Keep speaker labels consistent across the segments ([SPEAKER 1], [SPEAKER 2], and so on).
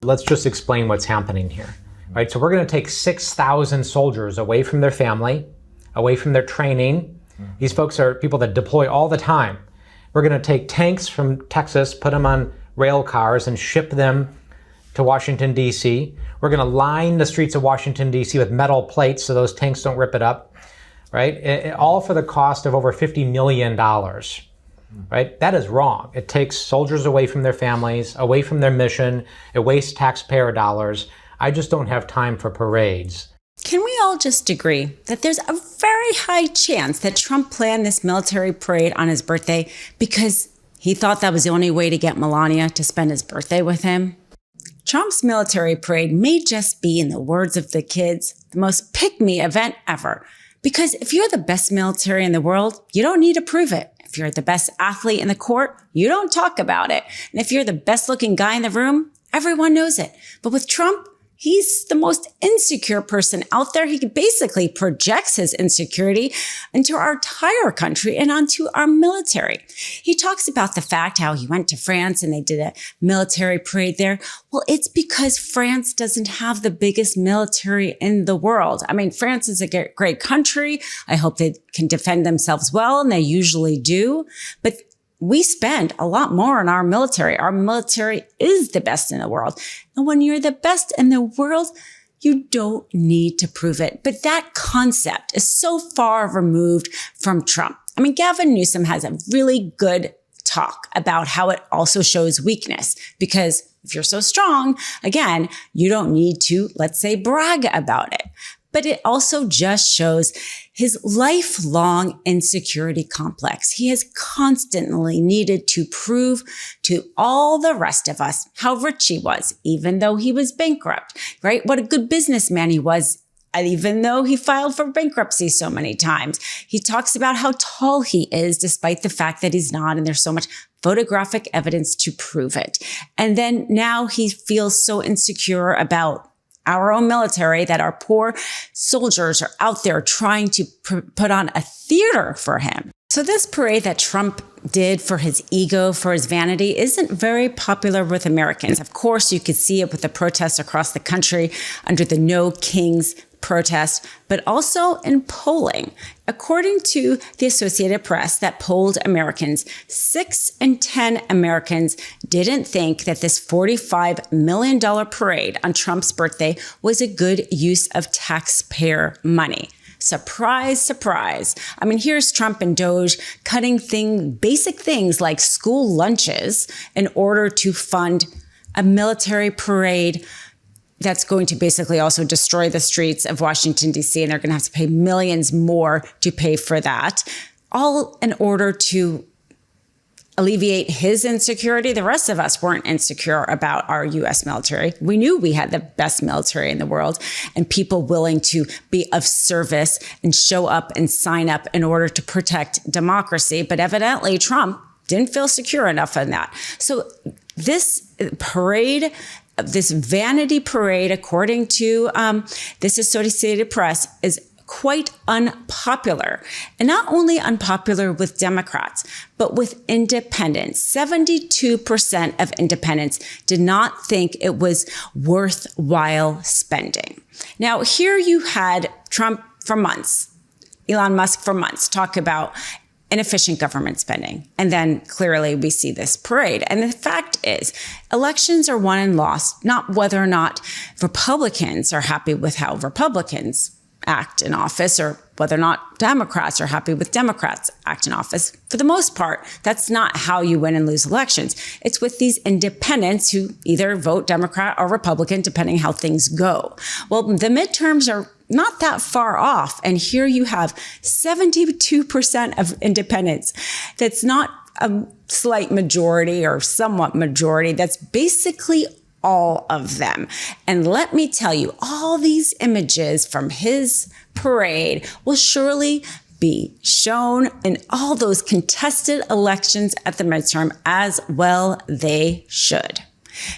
[SPEAKER 1] Let's just explain what's happening here. Right? So we're going to take 6,000 soldiers away from their family, away from their training. These folks are people that deploy all the time. We're going to take tanks from Texas, put them on rail cars and ship them to Washington, D.C. We're going to line the streets of Washington, D.C. with metal plates so those tanks don't rip it up, right? All for the cost of over $50 million, right? That is wrong. It takes soldiers away from their families, away from their mission. It wastes taxpayer dollars. I just don't have time for parades.
[SPEAKER 2] Can we all just agree that there's a very high chance that Trump planned this military parade on his birthday because he thought that was the only way to get Melania to spend his birthday with him? Trump's military parade may just be, in the words of the kids, the most pick-me event ever. Because if you're the best military in the world, you don't need to prove it. If you're the best athlete in the court, you don't talk about it. And if you're the best looking guy in the room, everyone knows it. But with Trump, he's the most insecure person out there. He basically projects his insecurity into our entire country and onto our military. He talks about the fact how he went to France and they did a military parade there. Well, it's because France doesn't have the biggest military in the world. I mean, France is a great country. I hope they can defend themselves well, and they usually do. But we spend a lot more on our military. Our military is the best in the world. And when you're the best in the world, you don't need to prove it. But that concept is so far removed from Trump. I mean, Gavin Newsom has a really good talk about how it also shows weakness, because if you're so strong, again, you don't need to, let's say, brag about it. But it also just shows his lifelong insecurity complex. He has constantly needed to prove to all the rest of us how rich he was, even though he was bankrupt, right? What a good businessman he was, even though he filed for bankruptcy so many times. He talks about how tall he is, despite the fact that he's not, and there's so much photographic evidence to prove it. And then now he feels so insecure about our own military that our poor soldiers are out there trying to put on a theater for him. So this parade that Trump did for his ego, for his vanity, isn't very popular with Americans. Of course, you could see it with the protests across the country under the No Kings protest, but also in polling. According to the Associated Press that polled Americans, 6 in 10 Americans didn't think that this $45 million parade on Trump's birthday was a good use of taxpayer money. Surprise, surprise. I mean, here's Trump and Doge cutting basic things like school lunches in order to fund a military parade that's going to basically also destroy the streets of Washington, D.C., and they're going to have to pay millions more to pay for that, all in order to alleviate his insecurity. The rest of us weren't insecure about our U.S. military. We knew we had the best military in the world and people willing to be of service and show up and sign up in order to protect democracy. But evidently, Trump didn't feel secure enough in that. So this parade, this vanity parade, according to this Associated Press, is quite unpopular. And not only unpopular with Democrats, but with independents. 72% of independents did not think it was worthwhile spending. Now, here you had Trump for months, Elon Musk for months, talk about inefficient government spending. And then clearly we see this parade. And the fact is, elections are won and lost, not whether or not Republicans are happy with how Republicans act in office or whether or not Democrats are happy with Democrats act in office. For the most part, that's not how you win and lose elections. It's with these independents who either vote Democrat or Republican, depending how things go. Well, the midterms are not that far off. And here you have 72% of independents. That's not a slight majority or somewhat majority. That's basically all of them. And let me tell you, all these images from his parade will surely be shown in all those contested elections at the midterm, as well they should.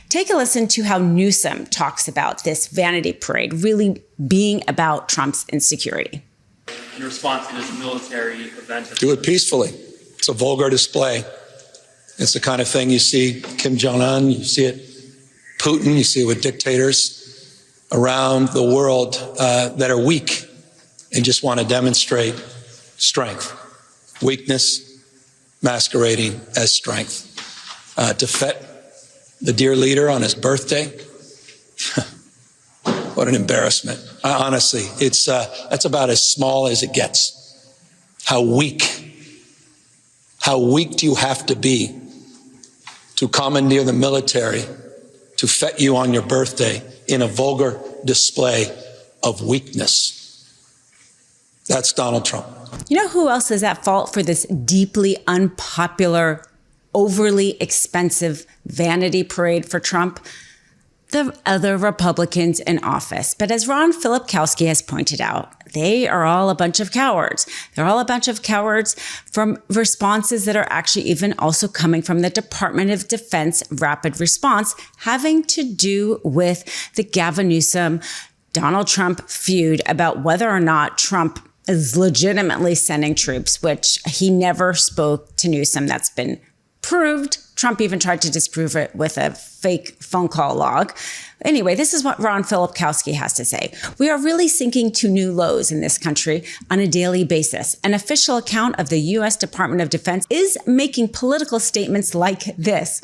[SPEAKER 2] Take a listen to how Newsom talks about this vanity parade really being about Trump's insecurity.
[SPEAKER 3] In response to this military event,
[SPEAKER 4] do it peacefully. It's a vulgar display. It's the kind of thing you see Kim Jong-un, you see it Putin, you see it with dictators around the world that are weak and just want to demonstrate strength. Weakness masquerading as strength. To fet the dear leader on his birthday, what an embarrassment. Honestly, that's about as small as it gets. How weak do you have to be to commandeer the military to fet you on your birthday in a vulgar display of weakness? That's Donald Trump.
[SPEAKER 2] You know who else is at fault for this deeply unpopular, overly expensive vanity parade for Trump? The other Republicans in office. But as Ron Filipkowski has pointed out, they are all a bunch of cowards. They're all a bunch of cowards from responses that are actually even also coming from the Department of Defense rapid response, having to do with the Gavin Newsom, Donald Trump feud about whether or not Trump is legitimately sending troops, which he never spoke to Newsom. That's been proved. Trump even tried to disprove it with a fake phone call log. Anyway, this is what Ron Filipkowski has to say. We are really sinking to new lows in this country on a daily basis. An official account of the U.S. Department of Defense is making political statements like this.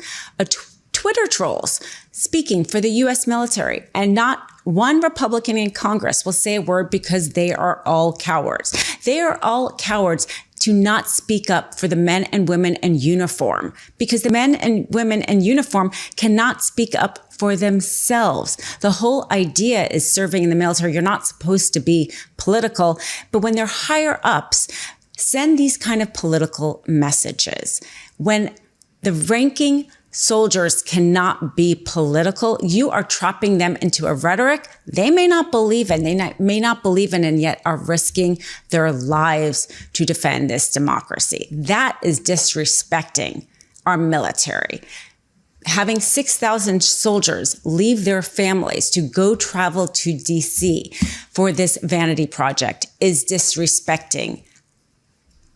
[SPEAKER 2] Twitter trolls speaking for the U.S. military, and not one Republican in Congress will say a word because they are all cowards. They are all cowards to not speak up for the men and women in uniform, because the men and women in uniform cannot speak up for themselves. The whole idea is serving in the military. You're not supposed to be political, but when they're higher ups, send these kind of political messages. When the ranking soldiers cannot be political, you are trapping them into a rhetoric they may not believe in, and yet are risking their lives to defend this democracy. That is disrespecting our military. Having 6,000 soldiers leave their families to go travel to DC for this vanity project is disrespecting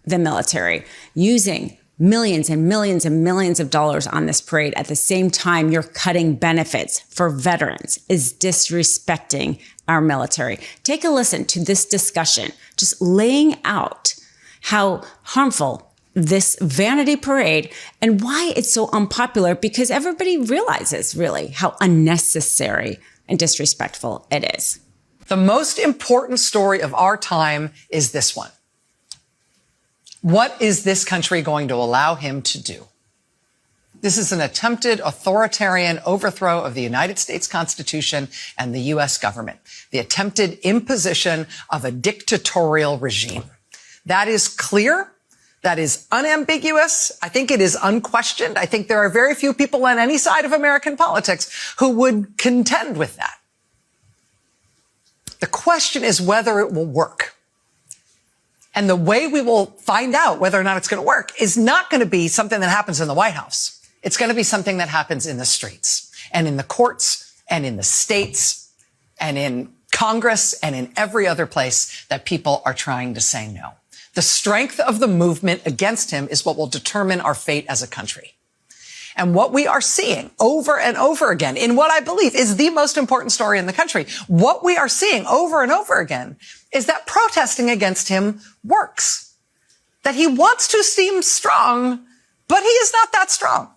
[SPEAKER 2] the military. Using millions and millions and millions of dollars on this parade at the same time you're cutting benefits for veterans is disrespecting our military. Take a listen to this discussion, just laying out how harmful this vanity parade and why it's so unpopular, because everybody realizes really how unnecessary and disrespectful it is.
[SPEAKER 5] The most important story of our time is this one. What is this country going to allow him to do? This is an attempted authoritarian overthrow of the United States Constitution and the U.S. government, the attempted imposition of a dictatorial regime. That is clear. That is unambiguous. I think it is unquestioned. I think there are very few people on any side of American politics who would contend with that. The question is whether it will work. And the way we will find out whether or not it's going to work is not going to be something that happens in the White House. It's going to be something that happens in the streets and in the courts and in the states and in Congress and in every other place that people are trying to say no. The strength of the movement against him is what will determine our fate as a country. And what we are seeing over and over again in what I believe is the most important story in the country, what we are seeing over and over again is that protesting against him works. That he wants to seem strong, but he is not that strong.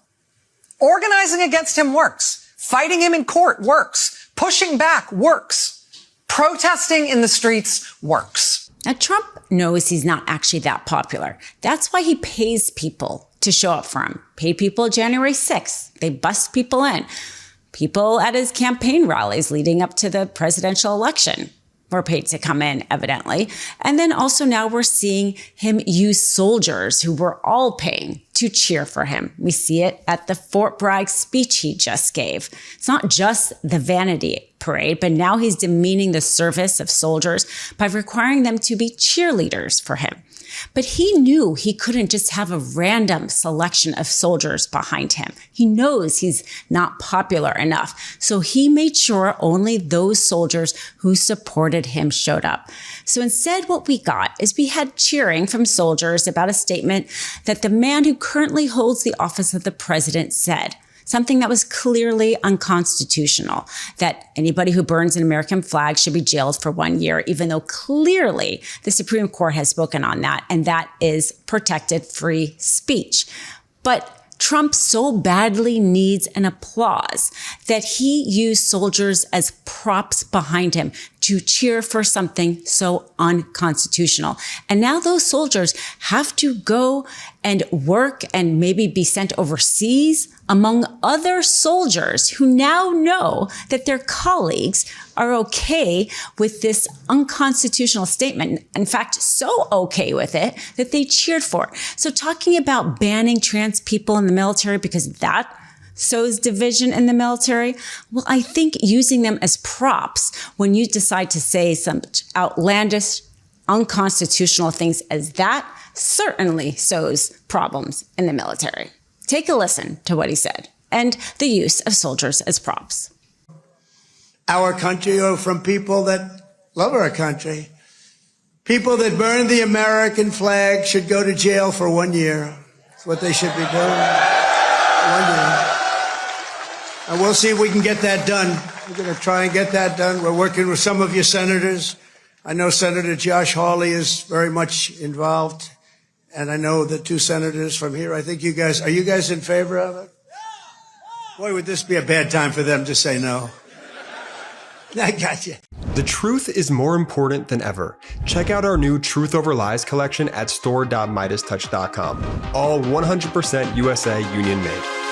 [SPEAKER 5] Organizing against him works. Fighting him in court works. Pushing back works. Protesting in the streets works.
[SPEAKER 2] Now, Trump knows he's not actually that popular. That's why he pays people to show up for him. Paid people January 6th. They bust people in. People at his campaign rallies leading up to the presidential election were paid to come in, evidently. And then also now we're seeing him use soldiers who we're all paying to cheer for him. We see it at the Fort Bragg speech he just gave. It's not just the vanity parade, but now he's demeaning the service of soldiers by requiring them to be cheerleaders for him. But he knew he couldn't just have a random selection of soldiers behind him. He knows he's not popular enough. So he made sure only those soldiers who supported him showed up. So instead, what we got is we had cheering from soldiers about a statement that the man who currently holds the office of the president said. something that was clearly unconstitutional, that anybody who burns an American flag should be jailed for 1 year, even though clearly the Supreme Court has spoken on that, and that is protected free speech. But Trump so badly needs an applause that he used soldiers as props behind him to cheer for something so unconstitutional. And now those soldiers have to go and work and maybe be sent overseas among other soldiers who now know that their colleagues are okay with this unconstitutional statement. In fact, so okay with it that they cheered for it. So talking about banning trans people in the military because that sows division in the military, well, I think using them as props when you decide to say some outlandish, unconstitutional things as that certainly sows problems in the military. Take a listen to what he said and the use of soldiers as props.
[SPEAKER 6] Our country, or from people that love our country. People that burn the American flag should go to jail for 1 year. That's what they should be doing. 1 year. And we'll see if we can get that done. We're going to try and get that done. We're working with some of your senators. I know Senator Josh Hawley is very much involved. And I know the 2 senators from here. I think you guys, are you guys in favor of it? Boy, would this be a bad time for them to say no. I got you.
[SPEAKER 7] The truth is more important than ever. Check out our new Truth Over Lies collection at store.MeidasTouch.com. All 100% USA union made.